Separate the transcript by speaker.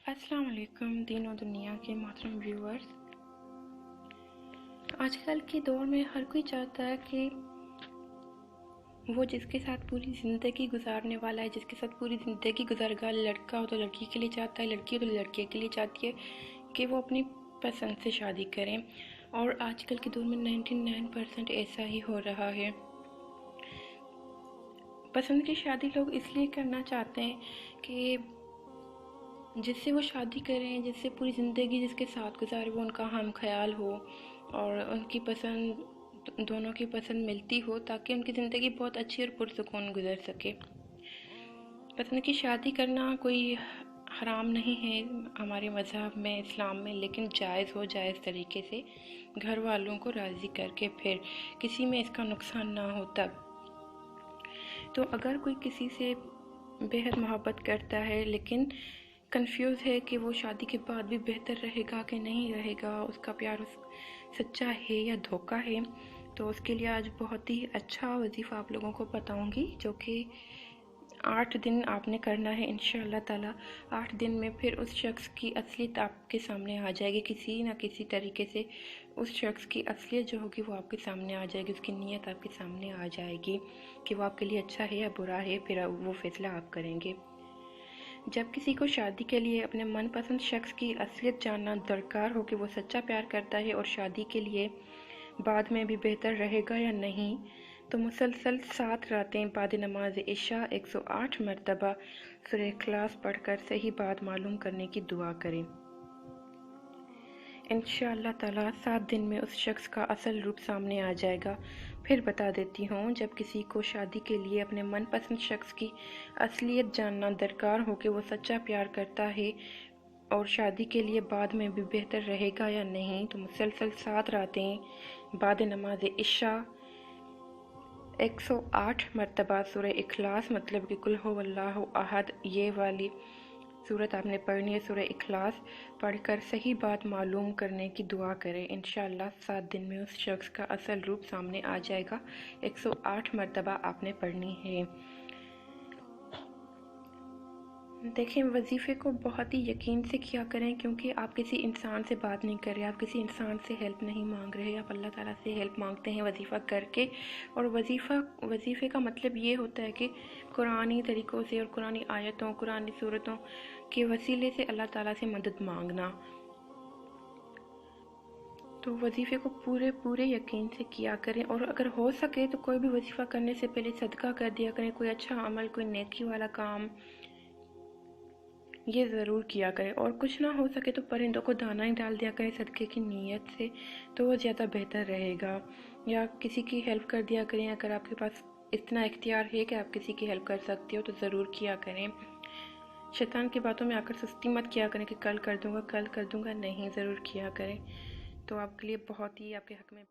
Speaker 1: السلام علیکم دین و دنیا کے محترم ویورز۔ آج کل کے دور میں ہر کوئی چاہتا ہے کہ وہ جس کے ساتھ پوری زندگی گزارنے والا ہے، جس کے ساتھ پوری زندگی گزارے گا، لڑکا ہو تو لڑکی کے لیے چاہتا ہے، لڑکی ہو تو لڑکے کے لیے چاہتی ہے کہ وہ اپنی پسند سے شادی کریں، اور آج کل کے دور میں 99% ایسا ہی ہو رہا ہے۔ پسند کی شادی لوگ اس لیے کرنا چاہتے ہیں کہ جس سے وہ شادی کریں، جس سے پوری زندگی جس کے ساتھ گزارے وہ ان کا ہم خیال ہو اور ان کی پسند، دونوں کی پسند ملتی ہو، تاکہ ان کی زندگی بہت اچھی اور پرسکون گزر سکے۔ پسند کی شادی کرنا کوئی حرام نہیں ہے ہمارے مذہب میں، اسلام میں، لیکن جائز ہو، جائز طریقے سے، گھر والوں کو راضی کر کے، پھر کسی میں اس کا نقصان نہ ہو تب۔ تو اگر کوئی کسی سے بہت محبت کرتا ہے لیکن کنفیوز ہے کہ وہ شادی کے بعد بھی بہتر رہے گا کہ نہیں رہے گا، اس کا پیار سچا ہے یا دھوکہ ہے، تو اس کے لیے آج بہت ہی اچھا وظیفہ آپ لوگوں کو بتاؤں گی، جو کہ 8 دن آپ نے کرنا ہے انشاءاللہ تعالی۔ 8 دن میں پھر اس شخص کی اصلیت آپ کے سامنے آ جائے گی، کسی نہ کسی طریقے سے اس شخص کی اصلیت جو ہوگی وہ آپ کے سامنے آ جائے گی، اس کی نیت آپ کے سامنے آ جائے گی کہ وہ آپ کے لیے اچھا ہے یا برا ہے، پھر وہ فیصلہ آپ کریں گے۔ جب کسی کو شادی کے لیے اپنے من پسند شخص کی اصلیت جاننا درکار ہو کہ وہ سچا پیار کرتا ہے اور شادی کے لیے بعد میں بھی بہتر رہے گا یا نہیں، تو مسلسل 7 راتیں بعد نماز عشاء 108 مرتبہ سورہ اخلاص پڑھ کر صحیح بات معلوم کرنے کی دعا کریں۔ انشاءاللہ تعالی 7 دن میں اس شخص کا اصل روپ سامنے آ جائے گا۔ پھر بتا دیتی ہوں، جب کسی کو شادی کے لیے اپنے من پسند شخص کی اصلیت جاننا درکار ہو کہ وہ سچا پیار کرتا ہے اور شادی کے لیے بعد میں بھی بہتر رہے گا یا نہیں، تو مسلسل 7 راتیں بعد نماز عشاء 108 مرتبہ سورہ اخلاص، مطلب کہ قل هو اللہ احد، یہ والی سورت آپ نے پڑھنی ہے، سورہ اخلاص پڑھ کر صحیح بات معلوم کرنے کی دعا کریں۔ انشاءاللہ 7 دن میں اس شخص کا اصل روپ سامنے آ جائے گا۔ 108 مرتبہ آپ نے پڑھنی ہے۔ دیکھیں، وظیفے کو بہت ہی یقین سے کیا کریں، کیونکہ آپ کسی انسان سے بات نہیں کر رہے، آپ کسی انسان سے ہیلپ نہیں مانگ رہے، آپ اللہ تعالیٰ سے ہیلپ مانگتے ہیں وظیفہ کر کے۔ اور وظیفے کا مطلب یہ ہوتا ہے کہ قرآنی طریقوں سے اور قرآنی آیتوں، قرآنی صورتوں کے وسیلے سے اللہ تعالیٰ سے مدد مانگنا۔ تو وظیفے کو پورے یقین سے کیا کریں، اور اگر ہو سکے تو کوئی بھی وظیفہ کرنے سے پہلے صدقہ کر دیا کریں، کوئی اچھا عمل، کوئی نیکی والا کام، یہ ضرور کیا کریں۔ اور کچھ نہ ہو سکے تو پرندوں کو دانہ ہی ڈال دیا کریں صدقے کی نیت سے، تو وہ زیادہ بہتر رہے گا۔ یا کسی کی ہیلپ کر دیا کریں، اگر آپ کے پاس اتنا اختیار ہے کہ آپ کسی کی ہیلپ کر سکتے ہو تو ضرور کیا کریں۔ شیطان کی باتوں میں آ کر سستی مت کیا کریں کہ کل کر دوں گا، نہیں، ضرور کیا کریں۔ تو آپ کے لیے بہت ہی آپ کے حق میں